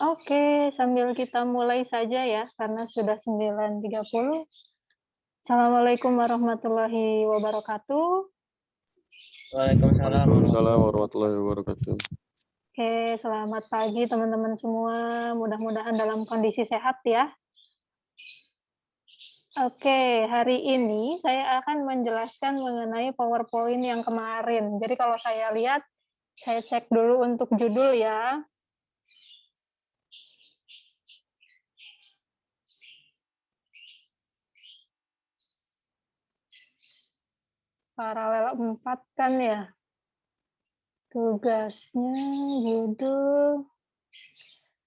Oke, sambil kita mulai saja ya, karena sudah 9.30. Assalamualaikum warahmatullahi wabarakatuh. Waalaikumsalam Waalaikumsalam warahmatullahi warahmatullahi wabarakatuh. Oke, selamat pagi teman-teman semua. Mudah-mudahan dalam kondisi sehat ya. Oke, hari ini saya akan menjelaskan mengenai PowerPoint yang kemarin. Jadi kalau saya lihat, saya cek dulu untuk judul ya. Paralel 4 kan ya. Tugasnya, judul.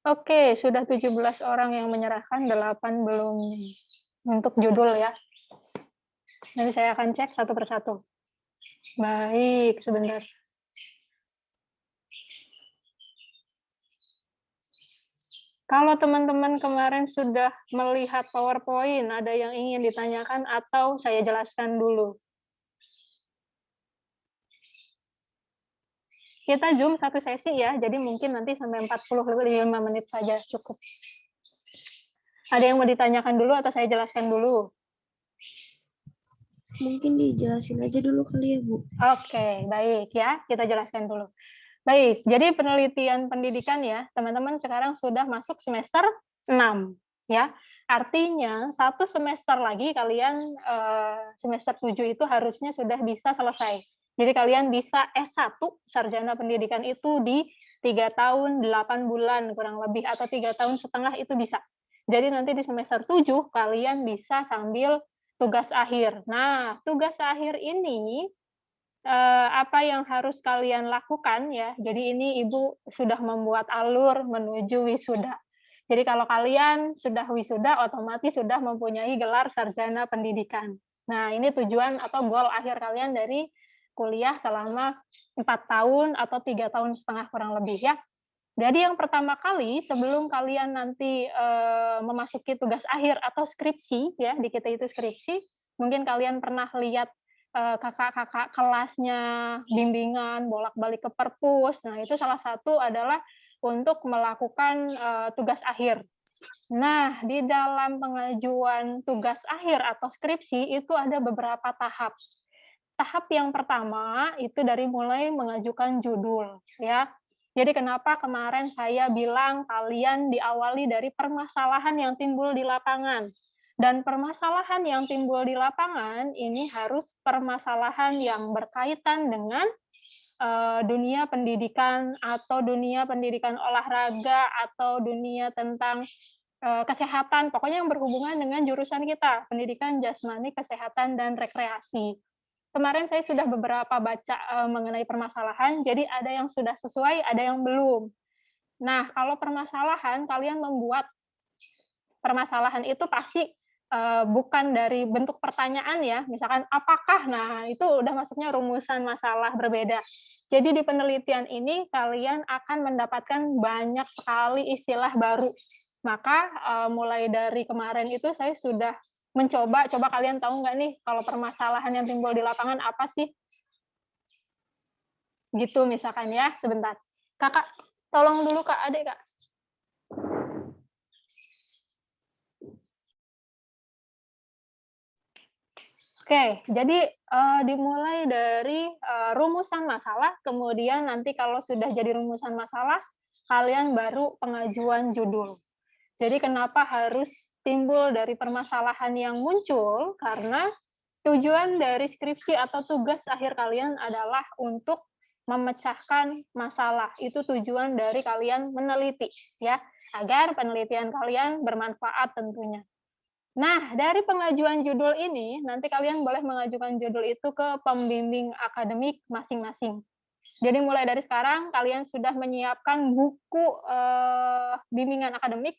Oke, sudah 17 orang yang menyerahkan, 8 belum nih. Untuk judul ya. Nanti saya akan cek satu persatu. Baik, sebentar. Kalau teman-teman kemarin sudah melihat PowerPoint, ada yang ingin ditanyakan atau saya jelaskan dulu? Kita Zoom satu sesi ya, jadi mungkin nanti sampai 45 menit saja cukup. Ada yang mau ditanyakan dulu atau saya jelaskan dulu? Mungkin dijelasin aja dulu kali ya, Bu. Oke, baik ya, kita jelaskan dulu. Baik, jadi penelitian pendidikan ya, teman-teman sekarang sudah masuk semester 6 ya. Artinya satu semester lagi kalian semester 7 itu harusnya sudah bisa selesai. Jadi kalian bisa S1 sarjana pendidikan itu di 3 tahun 8 bulan kurang lebih atau 3 tahun setengah itu bisa. Jadi nanti di semester 7 kalian bisa sambil tugas akhir. Nah, tugas akhir ini apa yang harus kalian lakukan ya. Jadi ini Ibu sudah membuat alur menuju wisuda. Jadi kalau kalian sudah wisuda, otomatis sudah mempunyai gelar sarjana pendidikan. Nah, ini tujuan atau goal akhir kalian dari kuliah selama 4 tahun atau 3 tahun setengah kurang lebih ya. Jadi yang pertama kali sebelum kalian nanti memasuki tugas akhir atau skripsi ya, di kita itu skripsi, mungkin kalian pernah lihat kakak-kakak kelasnya bimbingan bolak-balik ke perpus. Nah, itu salah satu adalah untuk melakukan tugas akhir. Nah, di dalam pengajuan tugas akhir atau skripsi itu ada beberapa tahap. Tahap yang pertama itu dari mulai mengajukan judul ya. Jadi kenapa kemarin saya bilang kalian diawali dari permasalahan yang timbul di lapangan. Dan permasalahan yang timbul di lapangan ini harus permasalahan yang berkaitan dengan dunia pendidikan atau dunia pendidikan olahraga atau dunia tentang kesehatan, pokoknya yang berhubungan dengan jurusan kita, pendidikan jasmani, kesehatan, dan rekreasi. Kemarin saya sudah beberapa baca mengenai permasalahan, jadi ada yang sudah sesuai, ada yang belum. Nah, kalau permasalahan, kalian membuat permasalahan itu pasti bukan dari bentuk pertanyaan ya, misalkan apakah, nah itu udah masuknya rumusan masalah berbeda. Jadi di penelitian ini kalian akan mendapatkan banyak sekali istilah baru. Maka mulai dari kemarin itu saya sudah coba kalian tahu nggak nih kalau permasalahan yang timbul di lapangan apa sih? Gitu misalkan ya, sebentar. Kakak, tolong dulu Kak, Adek Kak. Oke, jadi dimulai dari rumusan masalah, kemudian nanti kalau sudah jadi rumusan masalah, kalian baru pengajuan judul. Jadi kenapa harus timbul dari permasalahan yang muncul? Karena tujuan dari skripsi atau tugas akhir kalian adalah untuk memecahkan masalah. Itu tujuan dari kalian meneliti, ya, agar penelitian kalian bermanfaat tentunya. Nah, dari pengajuan judul ini, nanti kalian boleh mengajukan judul itu ke pembimbing akademik masing-masing. Jadi mulai dari sekarang, kalian sudah menyiapkan buku bimbingan akademik.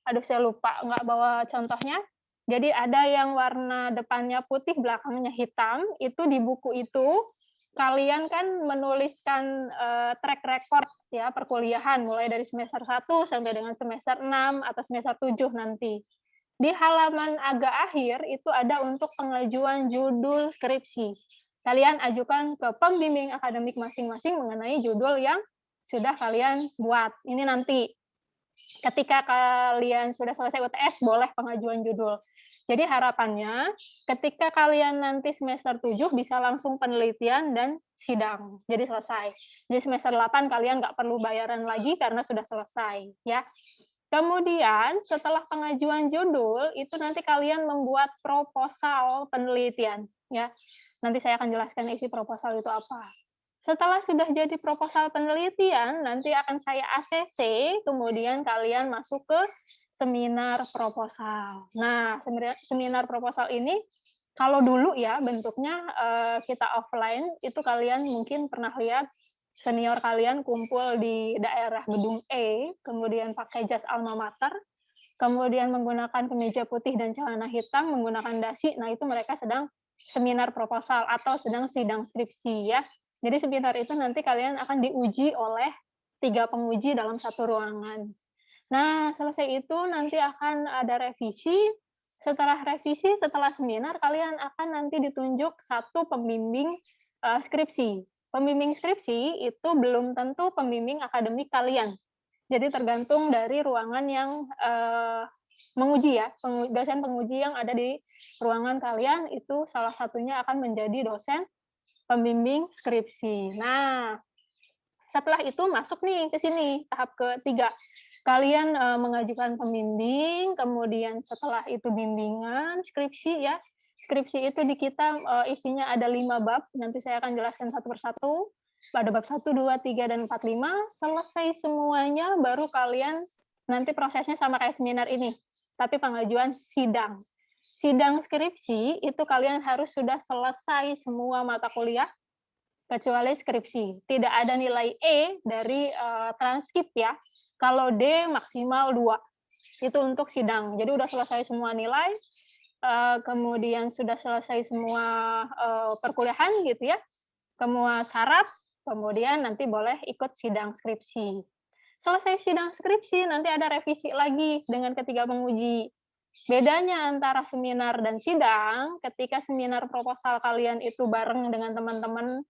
Aduh, saya lupa, nggak bawa contohnya. Jadi ada yang warna depannya putih, belakangnya hitam. Itu di buku itu, kalian kan menuliskan track record ya perkuliahan, mulai dari semester 1 sampai dengan semester 6 atau semester 7 nanti. Di halaman agak akhir itu ada untuk pengajuan judul skripsi. Kalian ajukan ke pembimbing akademik masing-masing mengenai judul yang sudah kalian buat. Ini nanti. Ketika kalian sudah selesai UTS, boleh pengajuan judul. Jadi harapannya ketika kalian nanti semester 7 bisa langsung penelitian dan sidang. Jadi selesai. Jadi semester 8 kalian nggak perlu bayaran lagi karena sudah selesai, ya. Kemudian setelah pengajuan judul, itu nanti kalian membuat proposal penelitian, ya. Nanti saya akan jelaskan isi proposal itu apa. Setelah sudah jadi proposal penelitian, nanti akan saya ACC, kemudian kalian masuk ke seminar proposal. Nah, seminar proposal ini kalau dulu ya bentuknya kita offline, itu kalian mungkin pernah lihat senior kalian kumpul di daerah gedung E, kemudian pakai jas alma mater, kemudian menggunakan kemeja putih dan celana hitam, menggunakan dasi. Nah, itu mereka sedang seminar proposal atau sedang sidang skripsi ya. Jadi seminar itu nanti kalian akan diuji oleh 3 penguji dalam satu ruangan. Nah, selesai itu nanti akan ada revisi. Setelah revisi, setelah seminar, kalian akan nanti ditunjuk satu pembimbing skripsi. Pembimbing skripsi itu belum tentu pembimbing akademik kalian. Jadi tergantung dari ruangan yang menguji ya, dosen penguji yang ada di ruangan kalian itu salah satunya akan menjadi dosen pembimbing skripsi. Nah, setelah itu masuk nih ke sini tahap ketiga. Kalian mengajukan pembimbing, kemudian setelah itu bimbingan skripsi ya. Skripsi itu di kita isinya ada 5 bab, nanti saya akan jelaskan satu persatu. Pada bab 1, 2, 3, dan 4, 5, selesai semuanya baru kalian nanti prosesnya sama kayak seminar ini, tapi pengajuan sidang. Sidang skripsi itu kalian harus sudah selesai semua mata kuliah, kecuali skripsi. Tidak ada nilai E dari transkrip ya. Kalau D maksimal 2. Itu untuk sidang. Jadi udah selesai semua nilai, kemudian sudah selesai semua perkuliahan gitu ya, semua syarat, kemudian nanti boleh ikut sidang skripsi. Selesai sidang skripsi, nanti ada revisi lagi dengan ketiga penguji. Bedanya antara seminar dan sidang, ketika seminar proposal kalian itu bareng dengan teman-teman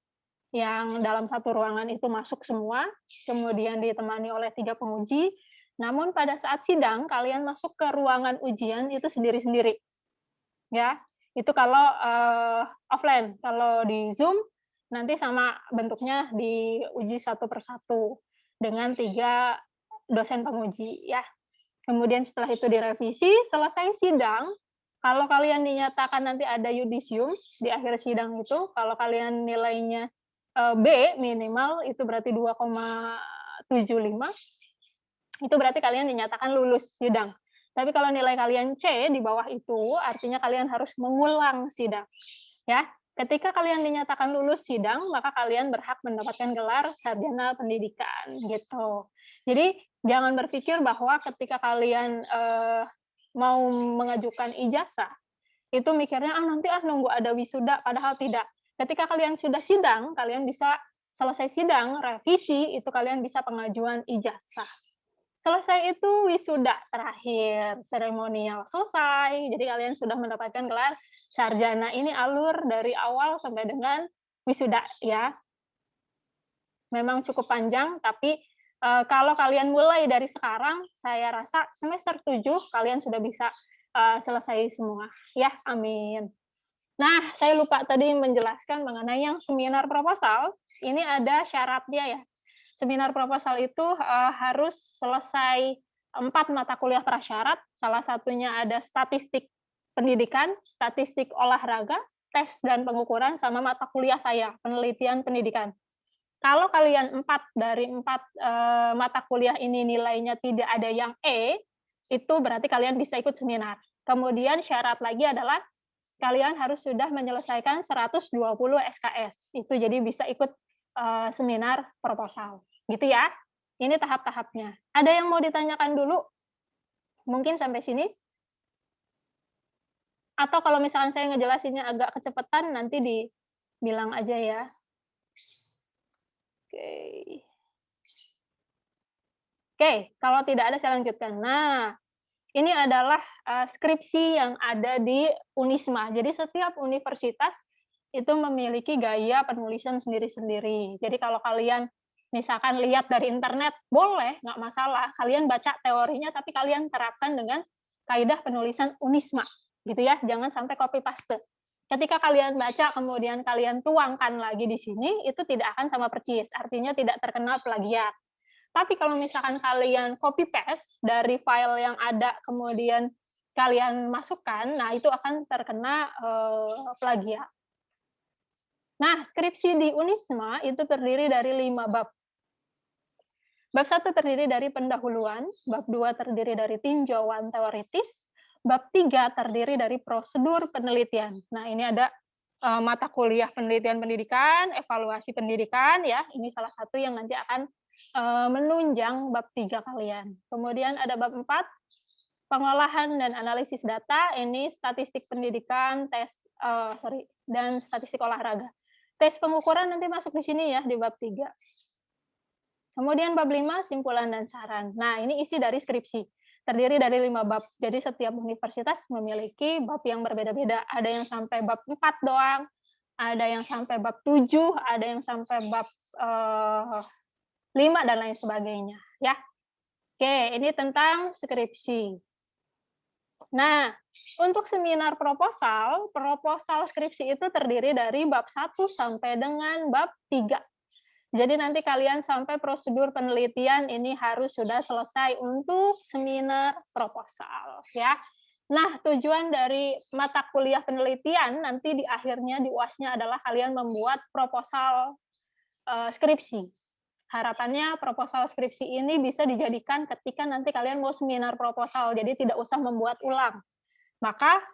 yang dalam satu ruangan itu masuk semua, kemudian ditemani oleh 3 penguji, namun pada saat sidang, kalian masuk ke ruangan ujian itu sendiri-sendiri. Ya, itu kalau offline. Kalau di Zoom, nanti sama bentuknya diuji satu persatu dengan 3 dosen penguji ya. Kemudian setelah itu direvisi, selesai sidang, kalau kalian dinyatakan nanti ada yudisium di akhir sidang itu, kalau kalian nilainya B minimal itu berarti 2,75, itu berarti kalian dinyatakan lulus sidang. Tapi kalau nilai kalian C di bawah itu, artinya kalian harus mengulang sidang. Ya, ketika kalian dinyatakan lulus sidang, maka kalian berhak mendapatkan gelar sarjana pendidikan gitu. Jadi jangan berpikir bahwa ketika kalian mau mengajukan ijazah, itu mikirnya nanti nunggu ada wisuda, padahal tidak. Ketika kalian sudah sidang, kalian bisa selesai sidang, revisi, itu kalian bisa pengajuan ijazah. Selesai itu wisuda terakhir, seremonial selesai, jadi kalian sudah mendapatkan gelar sarjana. Ini alur dari awal sampai dengan wisuda ya. Memang cukup panjang, tapi kalau kalian mulai dari sekarang, saya rasa semester 7 kalian sudah bisa selesai semua. Ya, amin. Nah, saya lupa tadi menjelaskan mengenai yang seminar proposal, ini ada syaratnya ya. Seminar proposal itu harus selesai 4 mata kuliah prasyarat, salah satunya ada statistik pendidikan, statistik olahraga, tes dan pengukuran, sama mata kuliah saya, penelitian pendidikan. Kalau kalian 4 dari 4 mata kuliah ini nilainya tidak ada yang E, itu berarti kalian bisa ikut seminar. Kemudian syarat lagi adalah kalian harus sudah menyelesaikan 120 SKS. Itu jadi bisa ikut seminar proposal. Gitu ya. Ini tahap-tahapnya. Ada yang mau ditanyakan dulu? Mungkin sampai sini? Atau kalau misalkan saya ngejelasinnya agak kecepatan, nanti dibilang aja ya. Oke, kalau tidak ada saya lanjutkan. Nah, ini adalah skripsi yang ada di Unisma. Jadi setiap universitas itu memiliki gaya penulisan sendiri-sendiri. Jadi kalau kalian misalkan lihat dari internet, boleh, nggak masalah. Kalian baca teorinya, tapi kalian terapkan dengan kaidah penulisan Unisma, gitu ya. Jangan sampai copy paste. Ketika kalian baca, kemudian kalian tuangkan lagi di sini, itu tidak akan sama persis. Artinya tidak terkena plagiat. Tapi kalau misalkan kalian copy paste dari file yang ada, kemudian kalian masukkan, nah itu akan terkena plagiat. Nah, skripsi di Unisma itu terdiri dari 5 bab. Bab 1 terdiri dari pendahuluan, bab 2 terdiri dari tinjauan teoritis, bab 3 terdiri dari prosedur penelitian. Nah, ini ada mata kuliah penelitian pendidikan, evaluasi pendidikan ya. Ini salah satu yang nanti akan menunjang bab 3 kalian. Kemudian ada bab 4 pengolahan dan analisis data, ini statistik pendidikan, dan statistik olahraga. Tes pengukuran nanti masuk di sini ya di bab 3. Kemudian bab 5, simpulan dan saran. Nah, ini isi dari skripsi. Terdiri dari 5 bab. Jadi setiap universitas memiliki bab yang berbeda-beda. Ada yang sampai bab 4 doang, ada yang sampai bab 7, ada yang sampai bab 5, dan lain sebagainya. Ya. Oke, ini tentang skripsi. Nah, untuk seminar proposal, proposal skripsi itu terdiri dari bab 1 sampai dengan bab 3. Jadi nanti kalian sampai prosedur penelitian ini harus sudah selesai untuk seminar proposal ya. Nah, tujuan dari mata kuliah penelitian nanti di akhirnya di UAS-nya adalah kalian membuat proposal skripsi. Harapannya proposal skripsi ini bisa dijadikan ketika nanti kalian mau seminar proposal, jadi tidak usah membuat ulang. Maka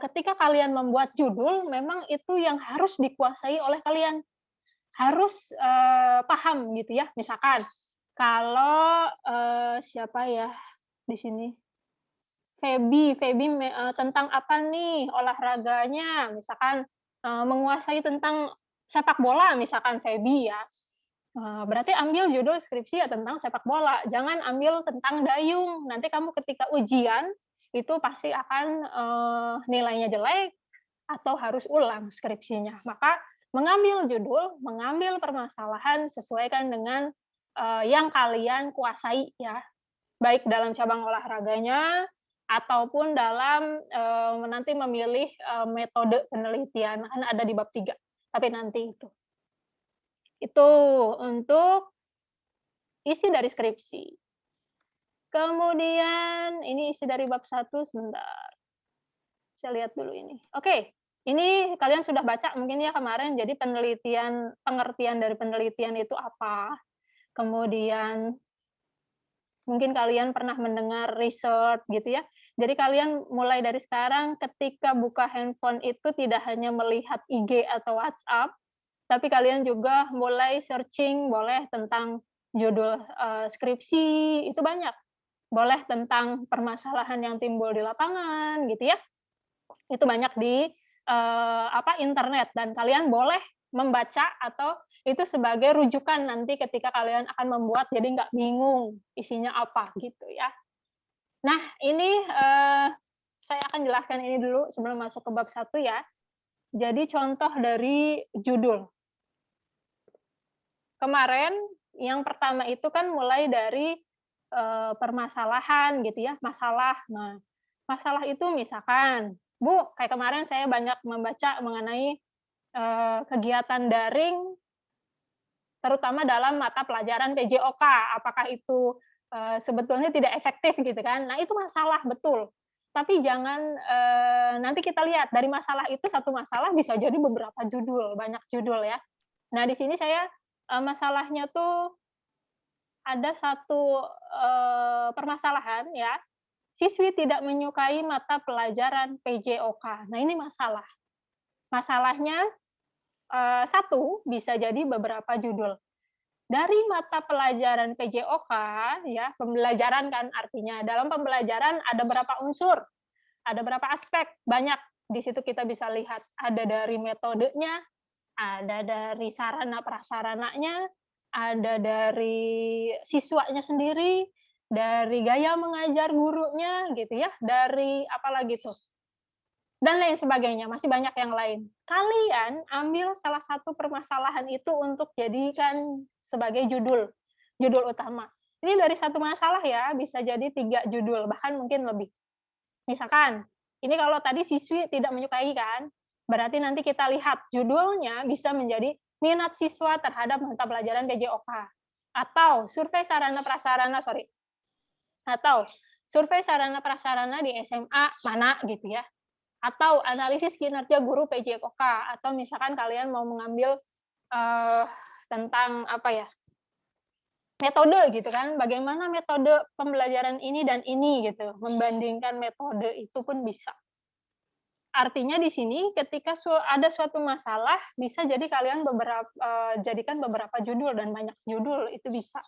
ketika kalian membuat judul, memang itu yang harus dikuasai oleh kalian. Harus paham gitu ya. Misalkan kalau siapa ya di sini? Feby tentang apa nih olahraganya? Misalkan menguasai tentang sepak bola misalkan Feby ya. Berarti ambil judul skripsi ya tentang sepak bola, jangan ambil tentang dayung. Nanti kamu ketika ujian itu pasti akan nilainya jelek atau harus ulang skripsinya. Maka mengambil judul, mengambil permasalahan sesuaikan dengan yang kalian kuasai ya, baik dalam cabang olahraganya ataupun dalam nanti memilih metode penelitian, kan ada di bab 3, tapi nanti itu. Itu untuk isi dari skripsi. Kemudian ini isi dari bab 1, sebentar. Saya lihat dulu ini. Oke, ini kalian sudah baca mungkin ya kemarin, jadi pengertian dari penelitian itu apa, kemudian mungkin kalian pernah mendengar research gitu ya. Jadi kalian mulai dari sekarang ketika buka handphone itu tidak hanya melihat IG atau WhatsApp, tapi kalian juga mulai searching, boleh tentang judul skripsi, itu banyak. Boleh tentang permasalahan yang timbul di lapangan gitu ya. Itu banyak di internet, dan kalian boleh membaca atau itu sebagai rujukan nanti ketika kalian akan membuat, jadi nggak bingung isinya apa gitu ya. Nah ini saya akan jelaskan ini dulu sebelum masuk ke bab 1 ya. Jadi contoh dari judul. Kemarin yang pertama itu kan mulai dari permasalahan gitu ya, masalah. Nah, masalah itu misalkan, Bu, kayak kemarin saya banyak membaca mengenai kegiatan daring, terutama dalam mata pelajaran PJOK, apakah itu sebetulnya tidak efektif gitu kan. Nah, itu masalah, betul. Tapi jangan nanti kita lihat dari masalah itu, satu masalah bisa jadi beberapa judul, banyak judul ya. Nah, di sini saya masalahnya tuh ada satu permasalahan ya, siswi tidak menyukai mata pelajaran PJOK. Nah, ini masalah. Masalahnya satu, bisa jadi beberapa judul. Dari mata pelajaran PJOK ya, pembelajaran kan artinya dalam pembelajaran ada berapa unsur, ada berapa aspek, banyak. Di situ kita bisa lihat ada dari metodenya, ada dari sarana prasarananya, ada dari siswanya sendiri, dari gaya mengajar gurunya gitu ya, dari apalagi tuh, dan lain sebagainya, masih banyak yang lain. Kalian ambil salah satu permasalahan itu untuk jadikan sebagai judul utama. Ini dari satu masalah ya, bisa jadi 3 judul, bahkan mungkin lebih. Misalkan, ini kalau tadi siswi tidak menyukai kan, berarti nanti kita lihat judulnya bisa menjadi minat siswa terhadap mata pelajaran PJOK, atau survei sarana prasarana di SMA mana gitu ya, atau analisis kinerja guru PJOK, atau misalkan kalian mau mengambil tentang apa ya, metode gitu kan, bagaimana metode pembelajaran ini dan ini gitu, membandingkan metode itu pun bisa. Artinya di sini ketika ada suatu masalah, bisa jadi kalian jadikan beberapa judul dan banyak judul, itu bisa.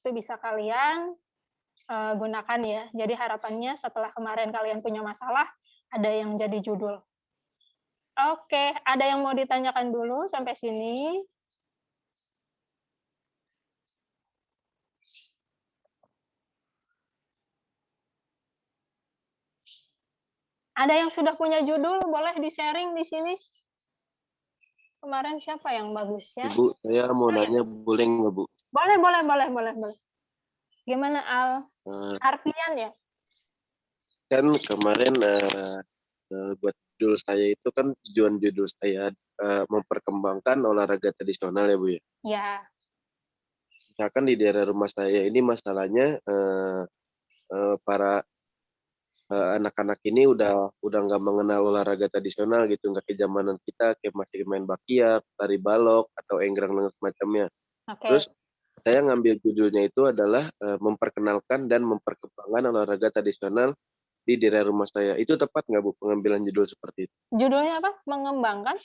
Itu bisa kalian gunakan ya. Jadi harapannya setelah kemarin kalian punya masalah, ada yang jadi judul. Oke, ada yang mau ditanyakan dulu sampai sini? Ada yang sudah punya judul, boleh di-sharing di sini. Kemarin siapa yang bagus ya? Ibu, saya mau nanya boleh nggak, Bu? Boleh. Gimana Al? Arfian ya? Kan kemarin buat judul saya itu kan tujuan judul saya memperkembangkan olahraga tradisional ya, Bu ya? Ya. Misalkan di daerah rumah saya ini masalahnya para anak-anak ini udah nggak mengenal olahraga tradisional gitu, nggak ke zamanan kita kayak masih main bakiak, tari balok atau enggrang dan semacamnya. Oke. Terus saya ngambil judulnya itu adalah memperkenalkan dan memperkembangkan olahraga tradisional di daerah rumah saya. Itu tepat nggak, Bu, pengambilan judul seperti itu? Judulnya apa? Mengembangkan?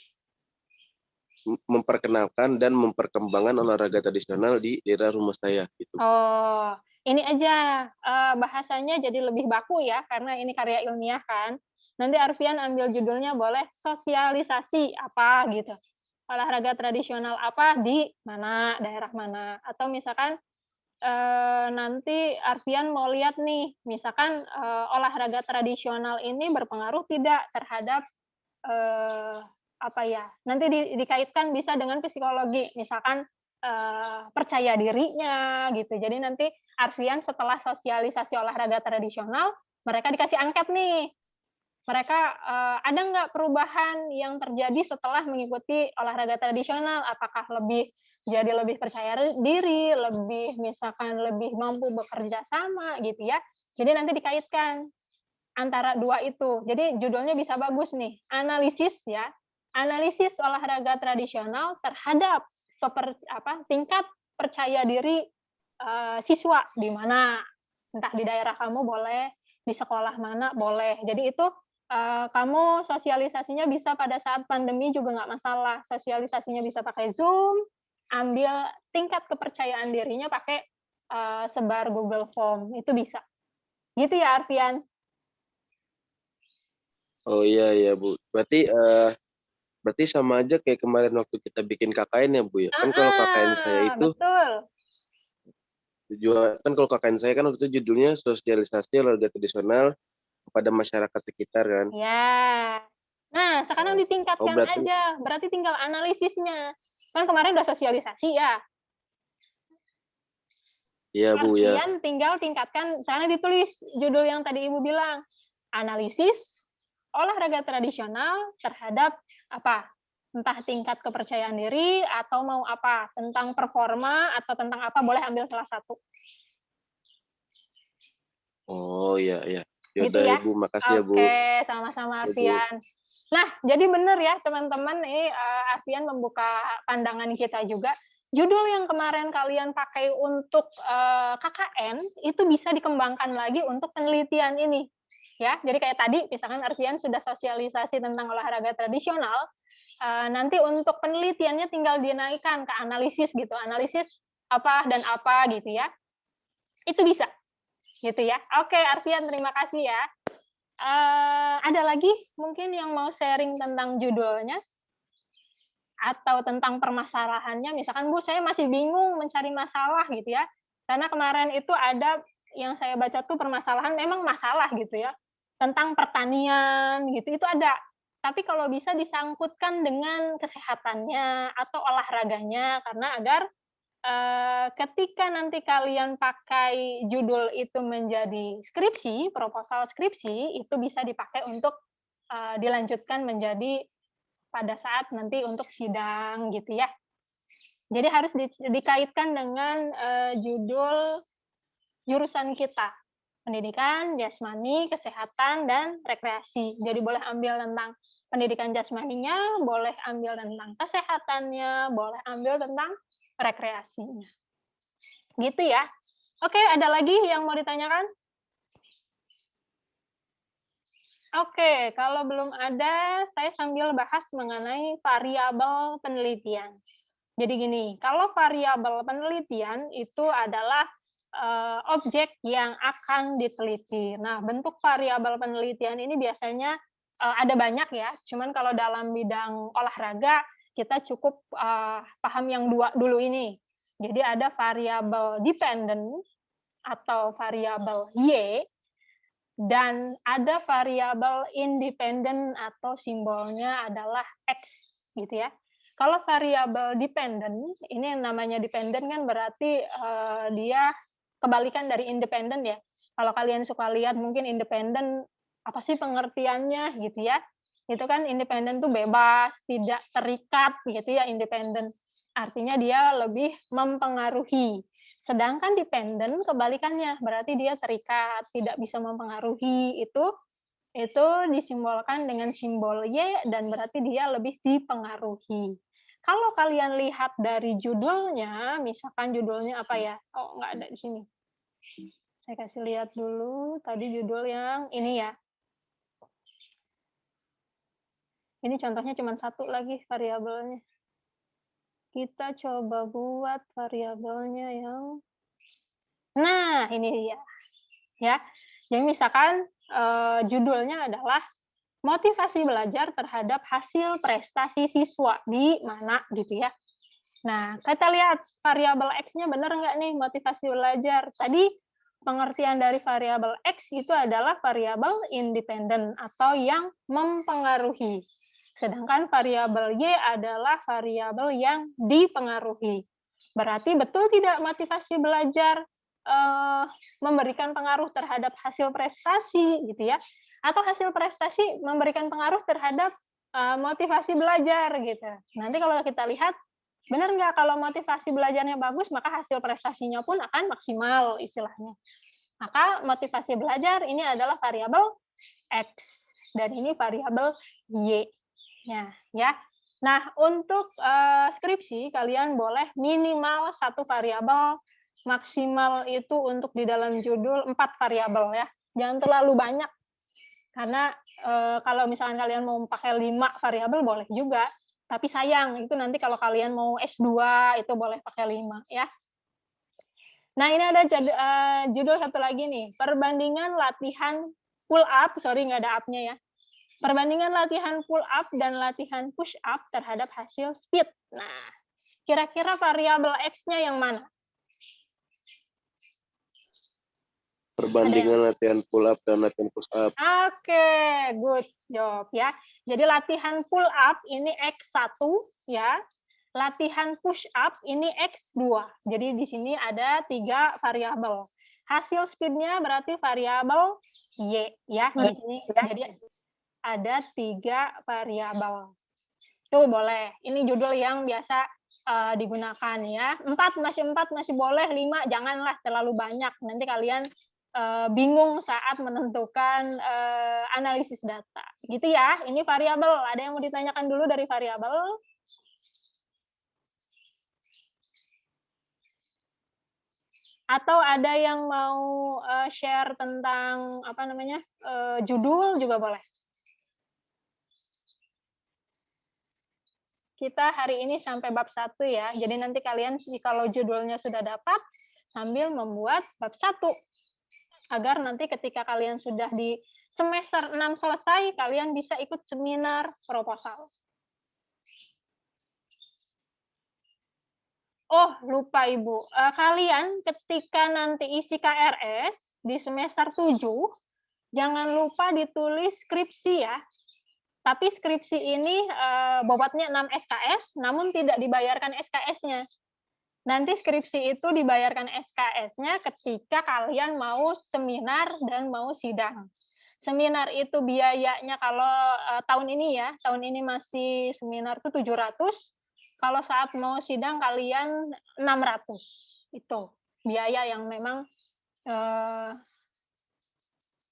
Memperkenalkan dan memperkembangkan olahraga tradisional di daerah rumah saya gitu. Oh, ini aja bahasanya jadi lebih baku ya, karena ini karya ilmiah kan. Nanti Arfian ambil judulnya boleh sosialisasi apa gitu. Olahraga tradisional apa di mana, daerah mana. Atau misalkan nanti Arfian mau lihat nih, misalkan olahraga tradisional ini berpengaruh tidak terhadap apa ya, nanti dikaitkan bisa dengan psikologi, misalkan percaya dirinya gitu. Jadi nanti Arfian setelah sosialisasi olahraga tradisional, mereka dikasih angket nih. Mereka ada nggak perubahan yang terjadi setelah mengikuti olahraga tradisional? Apakah jadi lebih percaya diri, lebih mampu bekerja sama gitu ya. Jadi nanti dikaitkan antara dua itu. Jadi judulnya bisa bagus nih, analisis ya. Analisis olahraga tradisional terhadap tingkat percaya diri siswa di mana, entah di daerah kamu boleh, di sekolah mana boleh. Jadi itu kamu sosialisasinya bisa pada saat pandemi juga nggak masalah. Sosialisasinya bisa pakai Zoom, ambil tingkat kepercayaan dirinya pakai sebar Google Form, itu bisa. Gitu ya Arfian? Oh iya Bu. Berarti sama aja kayak kemarin waktu kita bikin KKN ya, Bu ya. Kan kalau KKN saya itu betul. kan kalau KKN saya kan waktu itu judulnya sosialisasi olahraga tradisional kepada masyarakat sekitar kan. Ya. Nah, sekarang ditingkatkan aja. Berarti tinggal analisisnya. Kan kemarin udah sosialisasi ya. Iya, Bu ya. Arfian tinggal tingkatkan, sana ditulis judul yang tadi Ibu bilang. Analisis olahraga tradisional terhadap apa? Entah tingkat kepercayaan diri atau mau apa? Tentang performa atau tentang apa, boleh ambil salah satu. Oh iya. Gitu Yaudah ya. Ibu, makasih ya Bu. Oke, sama-sama Arfian. Nah, jadi benar ya teman-teman, ini Arfian membuka pandangan kita juga. Judul yang kemarin kalian pakai untuk KKN itu bisa dikembangkan lagi untuk penelitian ini. Ya, jadi kayak tadi misalkan Arfian sudah sosialisasi tentang olahraga tradisional, nanti untuk penelitiannya tinggal dinaikkan ke analisis gitu, analisis apa dan apa gitu ya. Itu bisa. Gitu ya. Oke, Arfian terima kasih ya. Ada lagi mungkin yang mau sharing tentang judulnya? Atau tentang permasalahannya, misalkan, Bu, saya masih bingung mencari masalah gitu ya. Karena kemarin itu ada yang saya baca tuh permasalahan memang masalah gitu ya. Tentang pertanian gitu, itu ada. Tapi kalau bisa disangkutkan dengan kesehatannya atau olahraganya, karena agar ketika nanti kalian pakai judul itu menjadi skripsi, proposal skripsi, itu bisa dipakai untuk dilanjutkan menjadi pada saat nanti untuk sidang gitu ya. Jadi harus dikaitkan dengan judul jurusan kita, pendidikan, jasmani, kesehatan, dan rekreasi. Jadi boleh ambil tentang pendidikan jasmaninya, boleh ambil tentang kesehatannya, boleh ambil tentang rekreasinya. Gitu ya. Oke, ada lagi yang mau ditanyakan? Oke, kalau belum ada, saya sambil bahas mengenai variabel penelitian. Jadi gini, kalau variabel penelitian itu adalah objek yang akan diteliti. Nah, bentuk variabel penelitian ini biasanya ada banyak ya, cuman kalau dalam bidang olahraga kita cukup paham yang dua dulu ini. Jadi ada variabel dependent atau variabel Y, dan ada variabel independen atau simbolnya adalah X gitu ya. Kalau variabel dependent, ini yang namanya dependent kan berarti dia kebalikan dari independen ya. Kalau kalian suka lihat mungkin independen apa sih pengertiannya gitu ya. Itu kan independen tuh bebas, tidak terikat gitu ya independen. Artinya dia lebih mempengaruhi. Sedangkan dependen kebalikannya, berarti dia terikat, tidak bisa mempengaruhi. Itu disimbolkan dengan simbol Y dan berarti dia lebih dipengaruhi. Kalau kalian lihat dari judulnya, misalkan judulnya apa ya? Oh, nggak ada di sini. Saya kasih lihat dulu, tadi judul yang ini ya. Ini contohnya cuma satu lagi variabelnya. Kita coba buat variabelnya yang nah, ini dia. Ya. Jadi misalkan judulnya adalah motivasi belajar terhadap hasil prestasi siswa di mana gitu ya. Nah, kita lihat variabel X-nya benar nggak nih motivasi belajar. Tadi pengertian dari variabel X itu adalah variabel independen atau yang mempengaruhi. Sedangkan variabel Y adalah variabel yang dipengaruhi. Berarti betul tidak motivasi belajar memberikan pengaruh terhadap hasil prestasi gitu ya, atau hasil prestasi memberikan pengaruh terhadap motivasi belajar gitu. Nanti kalau kita lihat benar nggak kalau motivasi belajarnya bagus maka hasil prestasinya pun akan maksimal istilahnya. Maka motivasi belajar ini adalah variabel X dan ini variabel Y. Ya. Nah, untuk skripsi kalian boleh minimal satu variabel, maksimal itu untuk di dalam judul 4 variabel ya. Jangan terlalu banyak. Karena kalau misalkan kalian mau pakai 5 variabel boleh juga, tapi sayang itu nanti kalau kalian mau S2 itu boleh pakai 5 ya. Nah, ini ada judul satu lagi nih, perbandingan latihan pull up, sorry nggak ada up-nya ya. Perbandingan latihan pull up dan latihan push up terhadap hasil speed. Nah, kira-kira variabel X-nya yang mana? Perbandingan latihan pull up dan latihan push up. Oke, good job ya. Jadi latihan pull up ini X1 ya. Latihan push up ini X2. Jadi di sini ada 3 variabel. Hasil speed-nya berarti variabel Y ya di sini. Jadi ada 3 variabel. Tuh boleh. Ini judul yang biasa digunakan ya. 4 masih boleh, 5 janganlah terlalu banyak. Nanti kalian bingung saat menentukan analisis data. Gitu ya. Ini variabel. Ada yang mau ditanyakan dulu dari variabel? Atau ada yang mau share tentang apa namanya judul juga boleh. Kita hari ini sampai bab 1 ya. Jadi nanti kalian kalau judulnya sudah dapat, sambil membuat bab 1. Agar nanti ketika kalian sudah di semester 6 selesai, kalian bisa ikut seminar proposal. Oh, lupa Ibu. Kalian ketika nanti isi KRS di semester 7, jangan lupa ditulis skripsi ya. Tapi skripsi ini bobotnya 6 SKS, namun tidak dibayarkan SKS-nya. Nanti skripsi itu dibayarkan SKS-nya ketika kalian mau seminar dan mau sidang. Seminar itu biayanya kalau tahun ini ya, tahun ini masih seminar tuh 700, kalau saat mau sidang kalian 600. Itu biaya yang memang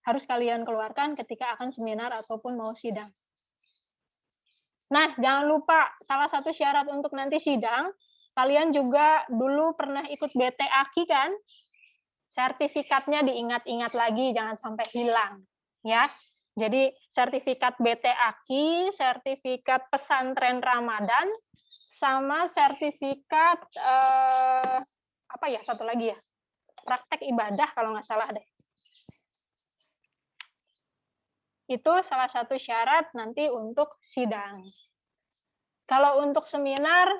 harus kalian keluarkan ketika akan seminar ataupun mau sidang. Nah, jangan lupa salah satu syarat untuk nanti sidang, kalian juga dulu pernah ikut BT-AKI kan? Sertifikatnya diingat-ingat lagi, jangan sampai hilang, ya. Jadi sertifikat BT-AKI, sertifikat pesantren Ramadan, sama sertifikat apa ya satu lagi ya, praktek ibadah kalau nggak salah deh. Itu salah satu syarat nanti untuk sidang. Kalau untuk seminar,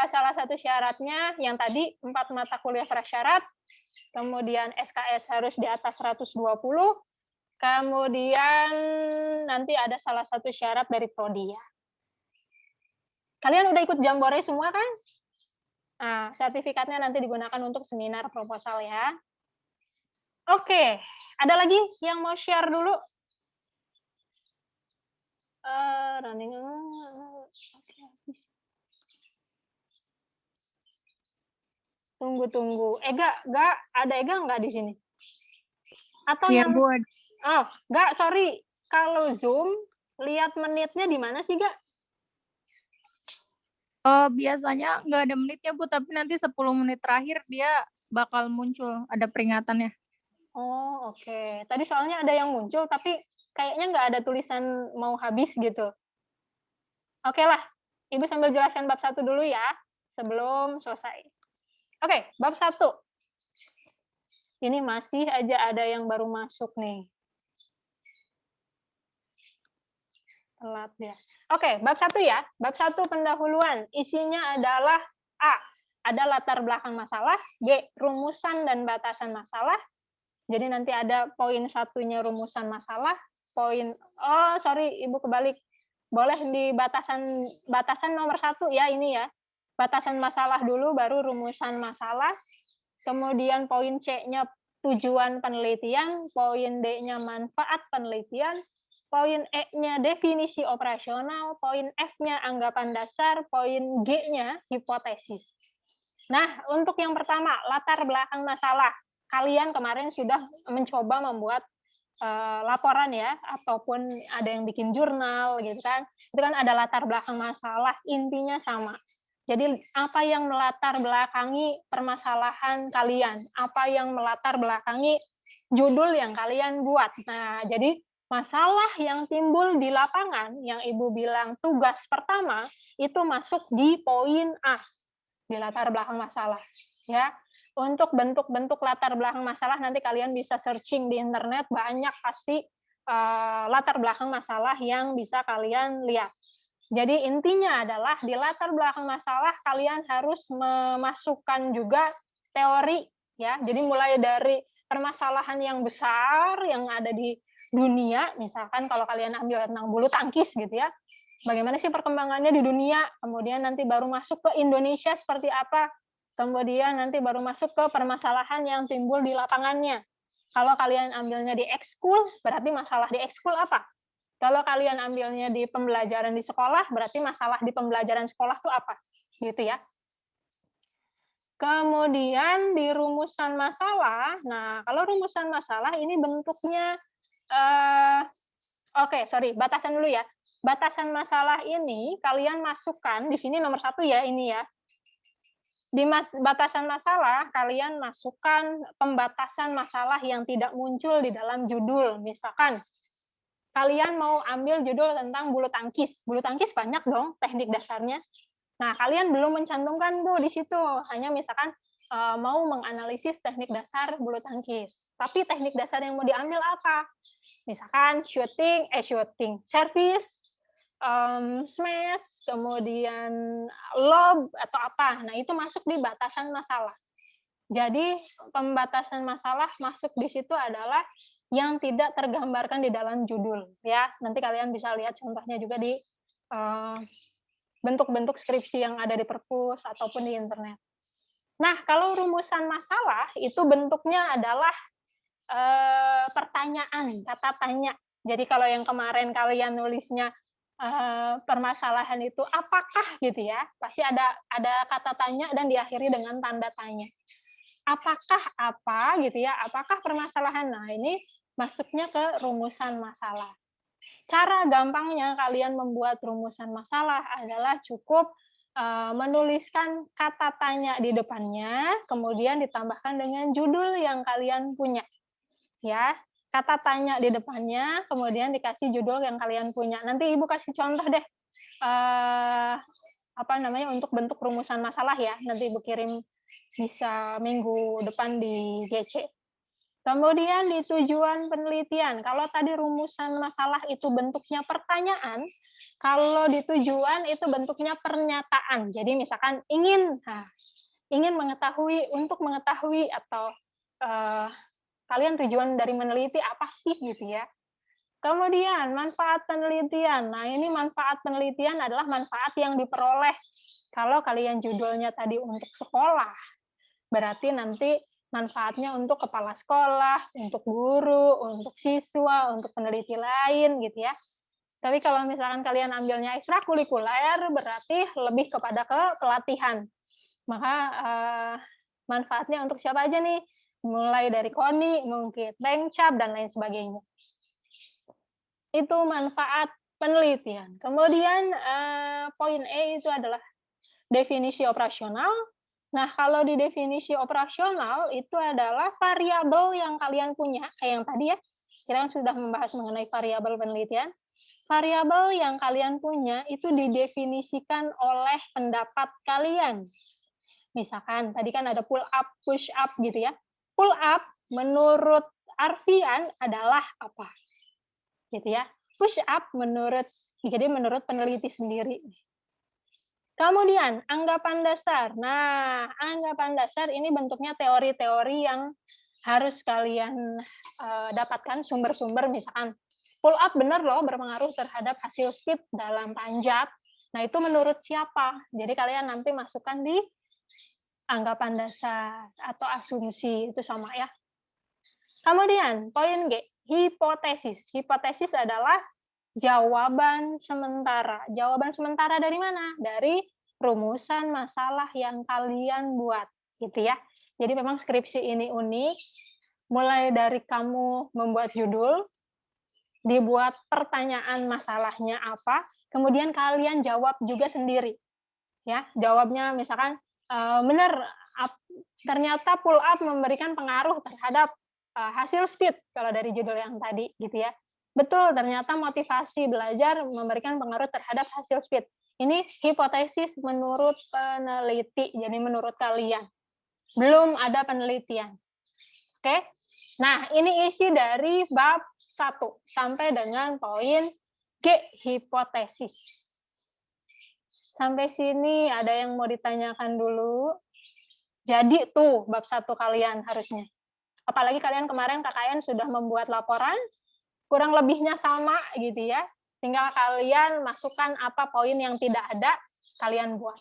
salah satu syaratnya yang tadi 4 mata kuliah prasyarat, kemudian SKS harus di atas 120, kemudian nanti ada salah satu syarat dari prodi ya. Kalian udah ikut Jambore semua kan? Nah, sertifikatnya nanti digunakan untuk seminar proposal ya. Oke, ada lagi yang mau share dulu? Tunggu. Ega, ada Ega nggak di sini? Atau Iya, yang Bu. oh, nggak, sorry. Kalau Zoom, lihat menitnya di mana sih, Ga? Biasanya nggak ada menitnya, Bu, tapi nanti 10 menit terakhir dia bakal muncul, ada peringatannya. Oh, oke. Tadi soalnya ada yang muncul, tapi kayaknya nggak ada tulisan mau habis gitu. Oke lah, Ibu sambil jelaskan bab 1 dulu ya, sebelum selesai. Oke, bab 1. Ini masih aja ada yang baru masuk nih. Telat ya. Oke, bab 1 ya. Bab 1 pendahuluan. Isinya adalah A, ada latar belakang masalah, B, rumusan dan batasan masalah. Jadi nanti ada poin satunya rumusan masalah, poin Ibu kebalik. Boleh di batasan nomor 1 ya ini ya. Batasan masalah dulu baru rumusan masalah. Kemudian poin C-nya tujuan penelitian, poin D-nya manfaat penelitian, poin E-nya definisi operasional, poin F-nya anggapan dasar, poin G-nya hipotesis. Nah, untuk yang pertama, latar belakang masalah. Kalian kemarin sudah mencoba membuat laporan ya, ataupun ada yang bikin jurnal gitu kan. Itu kan ada latar belakang masalah, intinya sama. Jadi apa yang melatar belakangi permasalahan kalian? Apa yang melatar belakangi judul yang kalian buat? Nah, jadi masalah yang timbul di lapangan yang Ibu bilang tugas pertama itu masuk di poin A, di latar belakang masalah. Ya, untuk bentuk-bentuk latar belakang masalah nanti kalian bisa searching di internet, banyak pasti latar belakang masalah yang bisa kalian lihat. Jadi intinya adalah di latar belakang masalah kalian harus memasukkan juga teori ya. Jadi mulai dari permasalahan yang besar yang ada di dunia, misalkan kalau kalian ambil tentang bulu tangkis gitu ya. Bagaimana sih perkembangannya di dunia? Kemudian nanti baru masuk ke Indonesia seperti apa? Kemudian nanti baru masuk ke permasalahan yang timbul di lapangannya. Kalau kalian ambilnya di ekskul, berarti masalah di ekskul apa? Kalau kalian ambilnya di pembelajaran di sekolah, berarti masalah di pembelajaran sekolah itu apa? Gitu ya. Kemudian di rumusan masalah, nah kalau rumusan masalah ini bentuknya, batasan dulu ya. Batasan masalah ini kalian masukkan, di sini nomor 1 ya ini ya. Di batasan masalah, kalian masukkan pembatasan masalah yang tidak muncul di dalam judul. Misalkan, kalian mau ambil judul tentang bulu tangkis. Bulu tangkis banyak dong teknik dasarnya. Nah, kalian belum mencantumkan Bu di situ. Hanya misalkan mau menganalisis teknik dasar bulu tangkis. Tapi teknik dasar yang mau diambil apa? Misalkan shooting, service, smash, kemudian lob atau apa. Nah, itu masuk di batasan masalah. Jadi pembatasan masalah masuk di situ adalah yang tidak tergambarkan di dalam judul ya. Nanti kalian bisa lihat contohnya juga di bentuk-bentuk skripsi yang ada di perpus ataupun di internet. Nah, kalau rumusan masalah itu bentuknya adalah pertanyaan, kata tanya. Jadi kalau yang kemarin kalian nulisnya permasalahan itu apakah gitu ya, pasti ada kata tanya dan diakhiri dengan tanda tanya. Apakah apa gitu ya, apakah permasalahan. Nah, ini masuknya ke rumusan masalah. Cara gampangnya kalian membuat rumusan masalah adalah cukup menuliskan kata tanya di depannya, kemudian ditambahkan dengan judul yang kalian punya. Ya, kata tanya di depannya, kemudian dikasih judul yang kalian punya. Nanti Ibu kasih contoh deh, untuk bentuk rumusan masalah ya. Nanti Ibu kirim bisa minggu depan di GC. Kemudian di tujuan penelitian, kalau tadi rumusan masalah itu bentuknya pertanyaan, kalau di tujuan itu bentuknya pernyataan. Jadi misalkan ingin mengetahui, untuk mengetahui, atau kalian tujuan dari meneliti apa sih gitu ya. Kemudian manfaat penelitian. Nah, ini manfaat penelitian adalah manfaat yang diperoleh. Kalau kalian judulnya tadi untuk sekolah, berarti nanti manfaatnya untuk kepala sekolah, untuk guru, untuk siswa, untuk peneliti lain gitu ya. Tapi kalau misalkan kalian ambilnya ekstrakurikuler, berarti lebih kepada ke pelatihan. Maka manfaatnya untuk siapa aja nih? Mulai dari KONI, mungkin Pengcap, dan lain sebagainya. Itu manfaat penelitian. Kemudian poin E itu adalah definisi operasional. Nah, kalau di definisi operasional itu adalah variabel yang kalian punya, kayak yang tadi ya, kita kan sudah membahas mengenai variabel penelitian. Variabel yang kalian punya itu didefinisikan oleh pendapat kalian. Misalkan tadi kan ada pull up, push up gitu ya. Pull up menurut Arfian adalah apa? Gitu ya. Push up menurut peneliti sendiri. Kemudian anggapan dasar. Nah, anggapan dasar ini bentuknya teori-teori yang harus kalian dapatkan sumber-sumber, misalkan pull up benar loh berpengaruh terhadap hasil speed dalam panjat. Nah, itu menurut siapa? Jadi kalian nanti masukkan di anggapan dasar atau asumsi, itu sama ya. Kemudian poin G, hipotesis. Hipotesis adalah jawaban sementara. Jawaban sementara dari mana? Dari rumusan masalah yang kalian buat, gitu ya. Jadi memang skripsi ini unik. Mulai dari kamu membuat judul, dibuat pertanyaan masalahnya apa, kemudian kalian jawab juga sendiri. Ya, jawabnya misalkan benar ternyata pull up memberikan pengaruh terhadap hasil speed kalau dari judul yang tadi gitu ya. Betul, ternyata motivasi belajar memberikan pengaruh terhadap hasil speed. Ini hipotesis menurut peneliti, jadi menurut kalian. Belum ada penelitian. Oke? Nah, ini isi dari bab 1 sampai dengan poin G, hipotesis. Sampai sini ada yang mau ditanyakan dulu? Jadi tuh bab 1 kalian harusnya. Apalagi kalian kemarin KKN sudah membuat laporan, kurang lebihnya sama gitu ya. Tinggal kalian masukkan apa poin yang tidak ada, kalian buat.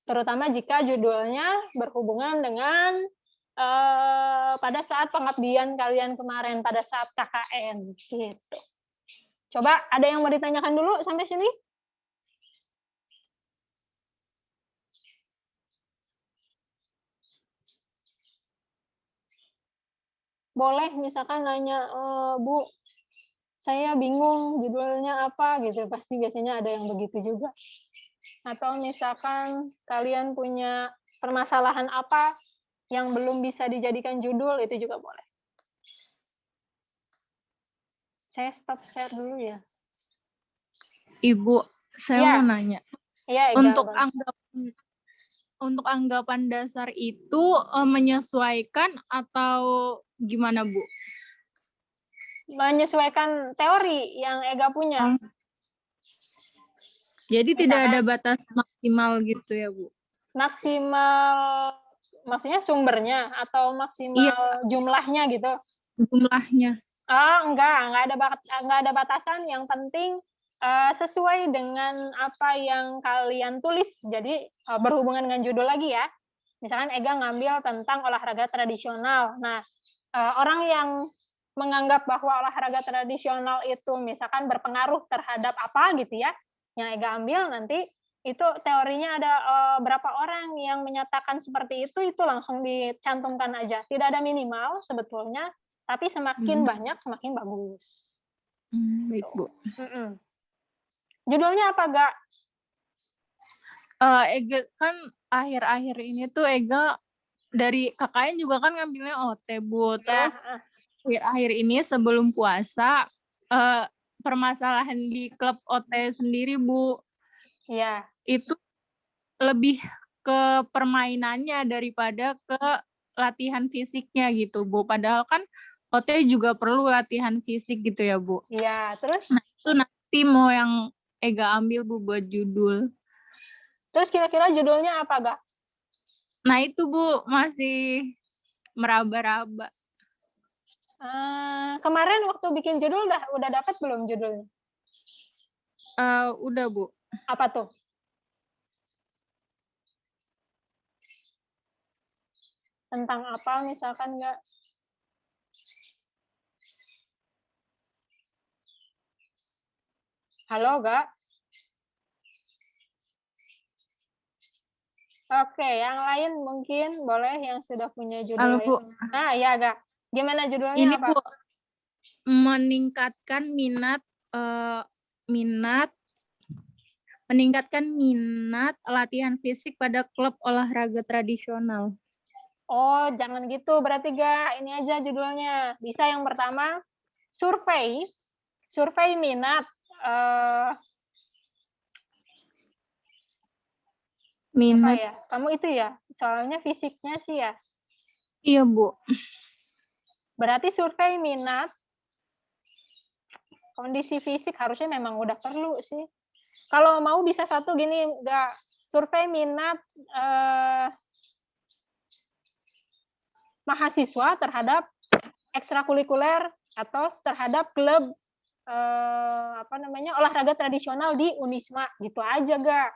Terutama jika judulnya berhubungan dengan pada saat pengabdian kalian kemarin, pada saat KKN gitu. Coba ada yang mau ditanyakan dulu sampai sini? Boleh misalkan nanya, Bu, saya bingung judulnya apa gitu, pasti biasanya ada yang begitu juga. Atau misalkan kalian punya permasalahan apa yang belum bisa dijadikan judul, itu juga boleh. Saya stop share dulu ya. Ibu, saya Ya. mau nanya. Ya, Untuk anggapan dasar itu menyesuaikan atau gimana, Bu? Menyesuaikan teori yang Ega punya. Jadi Misalkan, tidak ada batas maksimal gitu ya, Bu? Maksimal, maksudnya sumbernya atau maksimal jumlahnya gitu? Jumlahnya. Enggak ada batasan. Yang penting sesuai dengan apa yang kalian tulis. Jadi berhubungan dengan judul lagi ya. Misalkan Ega ngambil tentang olahraga tradisional. Nah, orang yang menganggap bahwa olahraga tradisional itu misalkan berpengaruh terhadap apa gitu ya, yang Ega ambil nanti itu teorinya ada berapa orang yang menyatakan seperti itu langsung dicantumkan aja. Tidak ada minimal sebetulnya, tapi semakin banyak semakin bagus. Baik, Bu. Judulnya apa, Gak? Ega kan akhir-akhir ini tuh Ega dari KKN juga kan ngambilnya OT, Bu. Terus akhir ini sebelum puasa permasalahan di klub OT sendiri, Bu. Iya. Itu lebih ke permainannya daripada ke latihan fisiknya gitu, Bu. Padahal kan OT juga perlu latihan fisik gitu ya, Bu. Iya, terus? Nah, itu nanti mau yang Ega ambil, Bu, buat judul. Terus kira-kira judulnya apa, Gak? Nah, itu, Bu, masih meraba-raba. Kemarin waktu bikin judul udah dapat belum judulnya? Udah, Bu. Apa tuh? Tentang apa misalkan, Gak? Halo, Gak? Oke, yang lain mungkin boleh yang sudah punya judul Halo, lain. Bu. Nah, ya, Gak. Gimana judulnya Ini, apa? Bu, meningkatkan minat latihan fisik pada klub olahraga tradisional. Oh, jangan gitu berarti, Gak. Ini aja judulnya. Bisa yang pertama, survei minat apa ya? Kamu itu ya, soalnya fisiknya sih ya. Iya, Bu. Berarti survei minat kondisi fisik harusnya memang udah perlu sih. Kalau mau bisa satu gini, nggak survei minat mahasiswa terhadap ekstrakurikuler atau terhadap klub olahraga tradisional di Unisma gitu aja, Gak.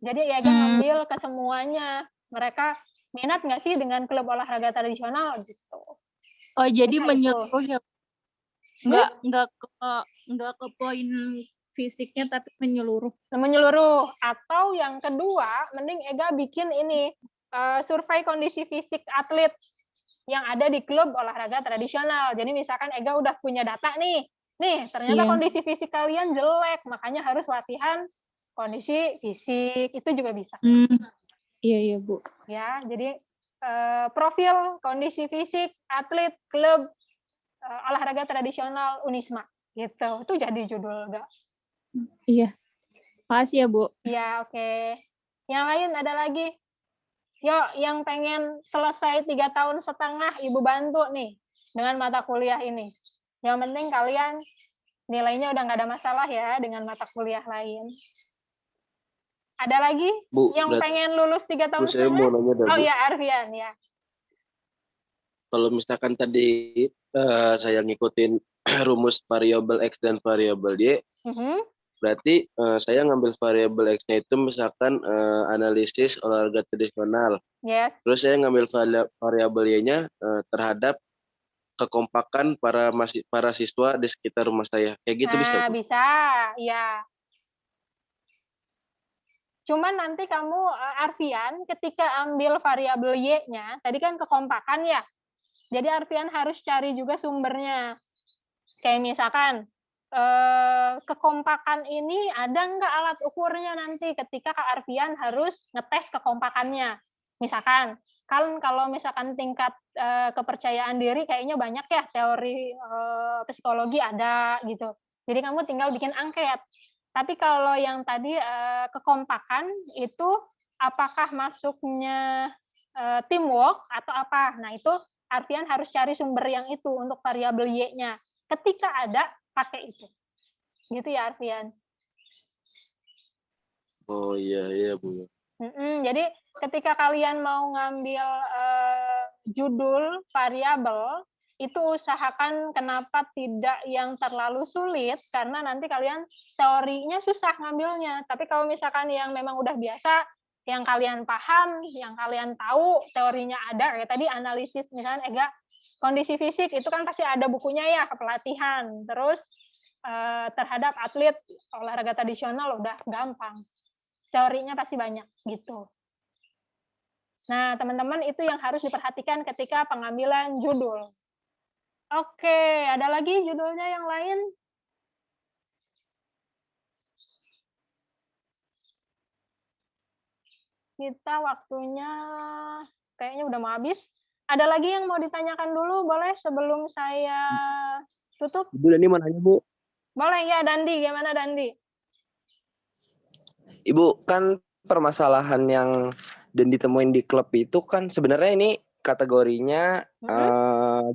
Jadi ya ngambil ke semuanya. Mereka minat nggak sih dengan klub olahraga tradisional gitu. Oh, jadi menyeluruh ya. Nggak ke poin fisiknya tapi menyeluruh. Menyeluruh. Atau yang kedua, mending Ega bikin ini survei kondisi fisik atlet yang ada di klub olahraga tradisional. Jadi misalkan Ega udah punya data nih ternyata kondisi fisik kalian jelek, makanya harus latihan kondisi fisik, itu juga bisa. Iya, Bu. Ya, jadi profil kondisi fisik atlet klub olahraga tradisional Unisma, gitu. Itu jadi judul, Gak? Iya. Makasih ya, Bu. Ya, oke. Yang lain ada lagi? Yuk, yang pengen selesai 3,5 tahun Ibu bantu nih dengan mata kuliah ini. Yang penting kalian nilainya udah nggak ada masalah ya dengan mata kuliah lain. Ada lagi Bu, yang pengen lulus 3,5 tahun? Saya mau nanya dah, Bu. Ya, Arfian ya. Kalau misalkan tadi saya ngikutin rumus variabel X dan variabel Y, berarti saya ngambil variabel X-nya itu misalkan analisis olahraga tradisional. Yes. Terus saya ngambil variabel Y-nya terhadap kekompakan para siswa di sekitar rumah saya. Kayak gitu bisa, Bu? Bisa, ya. Cuman nanti kamu, Arfian, ketika ambil variabel Y-nya, tadi kan kekompakan ya. Jadi Arfian harus cari juga sumbernya. Kayak misalkan, kekompakan ini ada nggak alat ukurnya nanti ketika Kak Arfian harus ngetes kekompakannya. Misalkan, kan kalau misalkan tingkat kepercayaan diri kayaknya banyak ya, teori psikologi ada gitu. Jadi kamu tinggal bikin angket. Tapi kalau yang tadi kekompakan itu apakah masuknya teamwork atau apa? Nah, itu Arfian harus cari sumber yang itu untuk variabel Y-nya. Ketika ada, pakai itu. Gitu ya, Arfian. Oh iya, Bu. Jadi ketika kalian mau ngambil judul variabel, itu usahakan kenapa tidak yang terlalu sulit, karena nanti kalian teorinya susah ngambilnya. Tapi kalau misalkan yang memang udah biasa, yang kalian paham, yang kalian tahu, teorinya ada, kayak tadi analisis, misalnya Ega, kondisi fisik, itu kan pasti ada bukunya ya, kepelatihan. Terus terhadap atlet olahraga tradisional udah gampang. Teorinya pasti banyak, gitu. Nah, teman-teman itu yang harus diperhatikan ketika pengambilan judul. Oke, ada lagi judulnya yang lain? Kita waktunya kayaknya udah mau habis. Ada lagi yang mau ditanyakan dulu, boleh sebelum saya tutup? Ibu Dandi mau nanya, Bu. Boleh ya, Dandi. Gimana, Dandi? Ibu, kan permasalahan yang dan ditemuin di klub itu kan sebenarnya ini kategorinya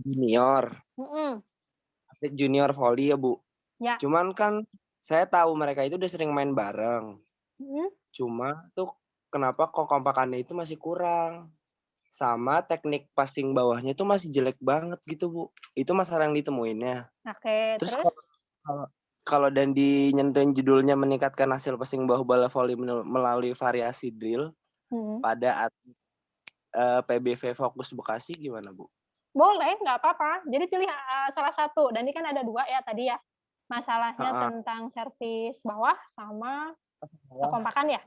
junior. Atlet junior volley ya, Bu. Ya. Cuman kan saya tahu mereka itu udah sering main bareng. Cuma tuh kenapa kok kompakannya itu masih kurang. Sama teknik passing bawahnya itu masih jelek banget gitu, Bu. Itu masalah yang ditemuinnya. Oke, Terus terus? kalau Dandi nyentuhin judulnya meningkatkan hasil passing bawah bola volley melalui variasi drill pada PBV Fokus Bekasi gimana, Bu? Boleh, nggak apa-apa. Jadi pilih salah satu. Dandi kan ada 2 ya tadi ya. Masalahnya tentang servis bawah sama kekompakan ya?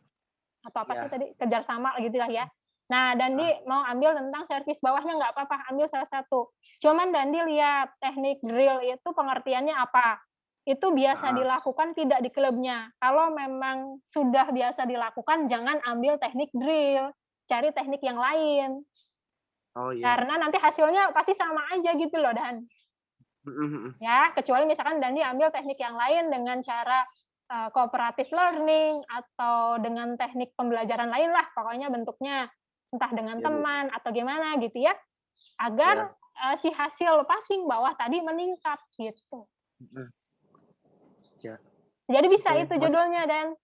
Atau apa sih tadi? Kejar sama gitu lah ya. Nah, Dandi mau ambil tentang servis bawahnya nggak apa-apa, ambil salah satu. Cuman Dandi lihat teknik drill itu pengertiannya apa. Itu biasa dilakukan tidak di klubnya. Kalau memang sudah biasa dilakukan, jangan ambil teknik drill. Cari teknik yang lain. Oh, iya. Karena nanti hasilnya pasti sama aja gitu loh, Dan. Ya, kecuali misalkan Dandi ambil teknik yang lain dengan cara cooperative learning atau dengan teknik pembelajaran lain lah, pokoknya bentuknya entah dengan teman atau gimana gitu ya, agar si hasil passing bawah tadi meningkat gitu. Ya. Jadi bisa itu judulnya, Dan.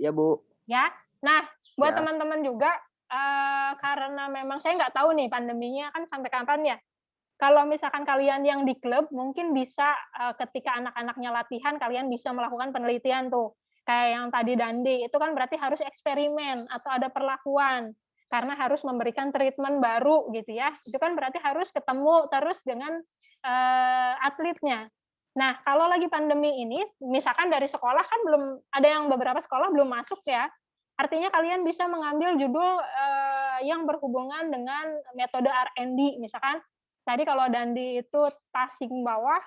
Ya, Bu. Ya. Nah, buat teman-teman juga, karena memang saya nggak tahu nih pandeminya kan sampai kapan ya. Kalau misalkan kalian yang di klub, mungkin bisa ketika anak-anaknya latihan, kalian bisa melakukan penelitian tuh. Kayak yang tadi Dandi, itu kan berarti harus eksperimen atau ada perlakuan. Karena harus memberikan treatment baru gitu ya. Itu kan berarti harus ketemu terus dengan atletnya. Nah, kalau lagi pandemi ini, misalkan dari sekolah kan belum, ada yang beberapa sekolah belum masuk ya. Artinya kalian bisa mengambil judul yang berhubungan dengan metode R&D, misalkan tadi kalau Dandi itu passing bawah,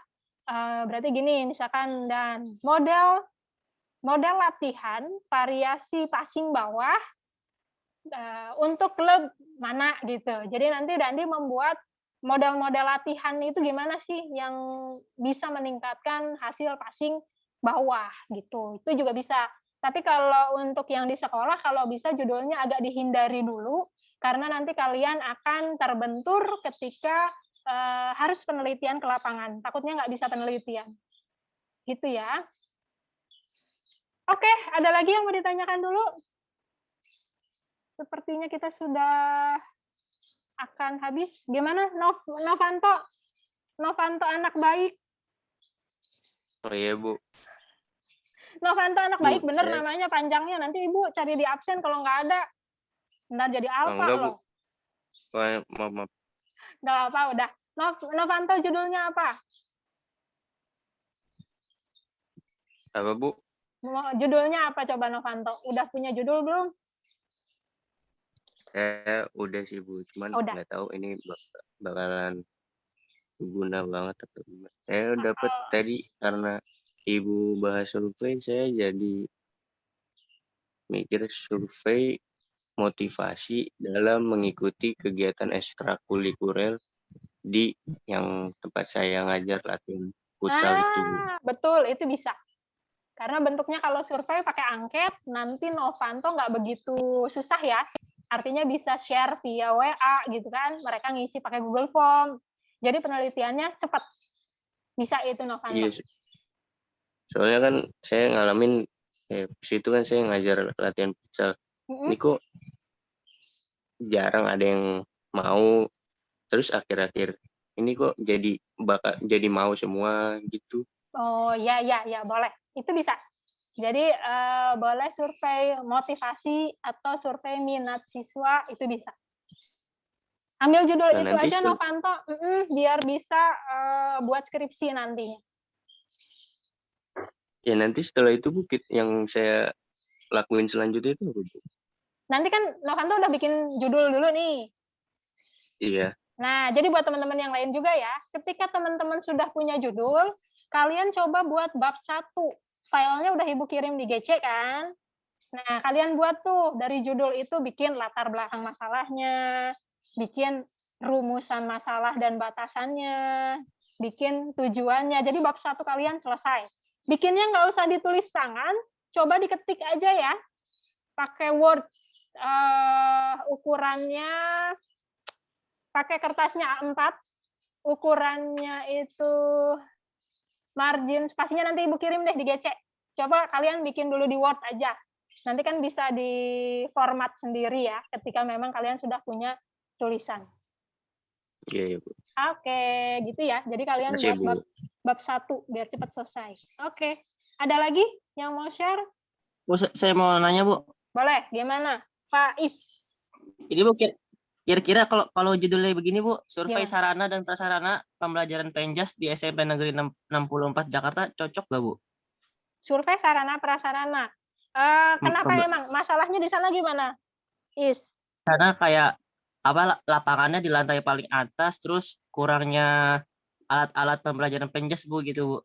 berarti gini, misalkan dan model latihan variasi passing bawah untuk klub mana gitu. Jadi nanti Dandi membuat model-model latihan itu gimana sih yang bisa meningkatkan hasil passing bawah gitu. Itu juga bisa. Tapi kalau untuk yang di sekolah, kalau bisa judulnya agak dihindari dulu, karena nanti kalian akan terbentur ketika harus penelitian ke lapangan. Takutnya nggak bisa penelitian. Gitu ya. Oke, ada lagi yang mau ditanyakan dulu? Sepertinya kita sudah akan habis. Gimana, Novanto? Novanto anak baik. Oh iya, Bu. Novanto anak baik, bener namanya panjangnya. Nanti Ibu cari di absen kalau nggak ada. Ntar jadi alfa loh. Maaf. Nggak apa, udah. Novanto judulnya apa? Apa, Bu? Judulnya apa coba Novanto? Udah punya judul belum? Udah sih, Bu. Cuman nggak tahu ini bakalan berguna banget atau gimana. Saya dapat tadi karena Ibu bahas survei, saya jadi mikir survei motivasi dalam mengikuti kegiatan ekstrakurikuler di yang tempat saya ngajar latihan futsal itu. Betul, itu bisa. Karena bentuknya kalau survei pakai angket, nanti Novanto nggak begitu susah ya. Artinya bisa share via WA gitu kan, mereka ngisi pakai Google Form. Jadi penelitiannya cepat. Bisa itu Novanto. Iya. Soalnya kan saya ngalamin situ kan saya ngajar latihan futsal. Ini kok jarang ada yang mau, terus akhir-akhir ini kok jadi mau semua gitu. Oh ya boleh, itu bisa Jadi boleh survei motivasi atau survei minat siswa, itu bisa. Ambil judul Nah, itu nanti aja Novanto, biar bisa buat skripsi nantinya. Ya nanti setelah itu Bu, yang saya lakuin selanjutnya itu apa, Bu? Nanti kan Novanto udah bikin judul dulu nih. Iya. Nah, jadi buat teman-teman yang lain juga ya, ketika teman-teman sudah punya judul, kalian coba buat bab 1. Filenya udah Ibu kirim di GC kan? Nah, kalian buat tuh dari judul itu bikin latar belakang masalahnya, bikin rumusan masalah dan batasannya, bikin tujuannya. Jadi bab 1 kalian selesai. Bikinnya nggak usah ditulis tangan, coba diketik aja ya. Pakai Word, ukurannya, pakai kertasnya A4, ukurannya itu margin spasinya nanti Ibu kirim deh di GC. Coba kalian bikin dulu di Word aja. Nanti kan bisa di format sendiri ya, ketika memang kalian sudah punya tulisan. Iya, Bu. Oke, gitu ya. Jadi kalian Makasih, buat bab 1 biar cepat selesai. Oke. Ada lagi yang mau share? Bu, saya mau nanya, Bu. Boleh, gimana? Pak Is. Ini Bu, kira-kira kalau judulnya begini, Bu, survei Gimana? sarana dan prasarana pembelajaran Penjas di SMP Negeri 64 Jakarta cocok nggak, Bu? Survei sarana prasarana. Kenapa emang? Masalahnya di sana gimana? Is. Karena kayak lapangannya di lantai paling atas, terus kurangnya alat-alat pembelajaran Penjas, Bu, gitu, Bu.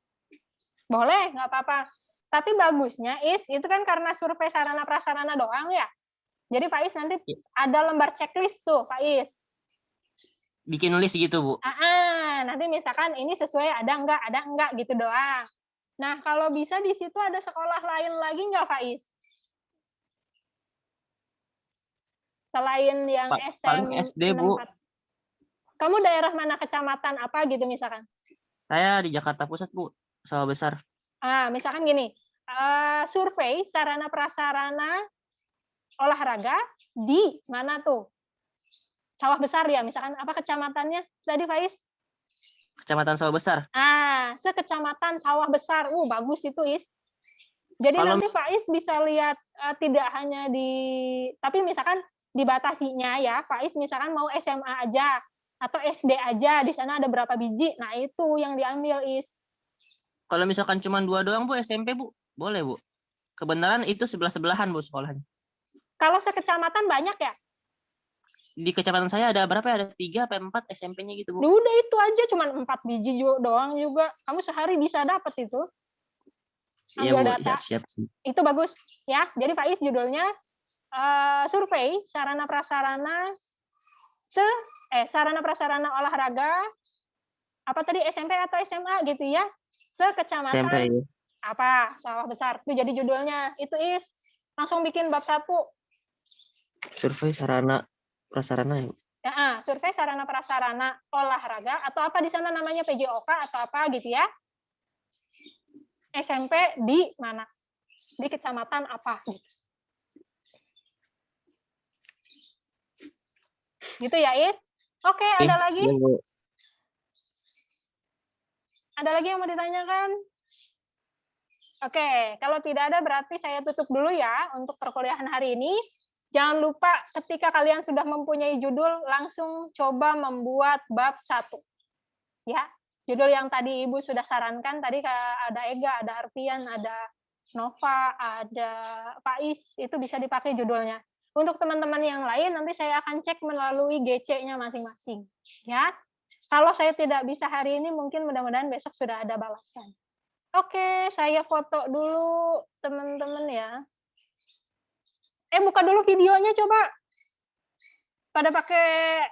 Boleh, nggak apa-apa. Tapi bagusnya Is, itu kan karena survei sarana prasarana doang ya. Jadi Pak Is nanti ada lembar checklist tuh, Pak Is. Bikin list gitu, Bu. Nanti misalkan ini sesuai ada enggak gitu doang. Nah, kalau bisa di situ ada sekolah lain lagi nggak, Pak Is? Selain yang Paling SD, Bu. Kamu daerah mana, kecamatan apa gitu misalkan? Saya di Jakarta Pusat, Bu. Sawah Besar. Misalkan gini, survei sarana prasarana olahraga di mana tuh? Sawah Besar ya, misalkan apa kecamatannya tadi, Faiz? Kecamatan Sawah Besar. Sekecamatan Sawah Besar. Bagus itu, Is. Jadi nanti Faiz bisa lihat tidak hanya tapi misalkan dibatasinya ya, Faiz misalkan mau SMA aja atau SD aja, di sana ada berapa biji. Nah, itu yang diambil, Is. Kalau misalkan cuma 2 doang, Bu, SMP, Bu, boleh, Bu. Kebenaran itu sebelah-sebelahan, Bu, sekolahnya. Kalau sekecamatan banyak ya? Di kecamatan saya ada berapa ya? Ada 3 atau 4 SMP-nya gitu, Bu. Udah itu aja, cuma 4 biji doang juga. Kamu sehari bisa dapat itu. Iya, Bu, data. ya, siap. Itu bagus ya. Jadi Faiz judulnya survei sarana prasarana sarana prasarana olahraga apa tadi, SMP atau SMA gitu ya, sekecamatan SMP, ya. apa Sawah Besar. Itu jadi judulnya. Itu Is langsung bikin bab 1. Survei sarana prasarana ya. Survei sarana prasarana olahraga atau apa di sana namanya PJOK atau apa gitu ya. SMP di mana? Di kecamatan apa gitu. Gitu ya, Is? Oke, ada lagi? Ya, Bu. Ada lagi yang mau ditanyakan? Oke, kalau tidak ada berarti saya tutup dulu ya untuk perkuliahan hari ini. Jangan lupa ketika kalian sudah mempunyai judul, langsung coba membuat bab 1. Ya, judul yang tadi Ibu sudah sarankan, tadi ada Ega, ada Arfian, ada Nova, ada Faiz, itu bisa dipakai judulnya. Untuk teman-teman yang lain, nanti saya akan cek melalui GC-nya masing-masing. Ya, kalau saya tidak bisa hari ini, mungkin mudah-mudahan besok sudah ada balasan. Oke, saya foto dulu teman-teman ya. Buka dulu videonya coba. Pada pakai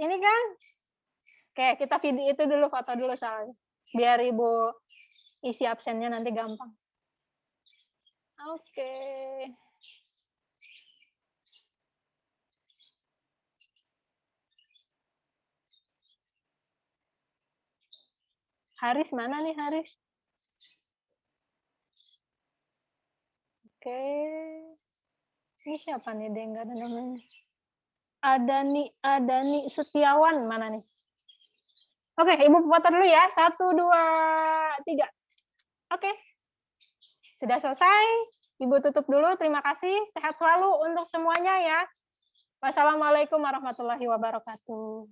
ini kan? Oke, kita video itu dulu, foto dulu soalnya. Biar Ibu isi absennya nanti gampang. Oke. Haris mana nih, Haris? Oke. Ini siapa nih, dia nggak ada namanya. Ada nih Setiawan mana nih? Oke, Ibu foto dulu ya. 1, 2, 3. Oke. Sudah selesai? Ibu tutup dulu. Terima kasih. Sehat selalu untuk semuanya ya. Wassalamualaikum warahmatullahi wabarakatuh.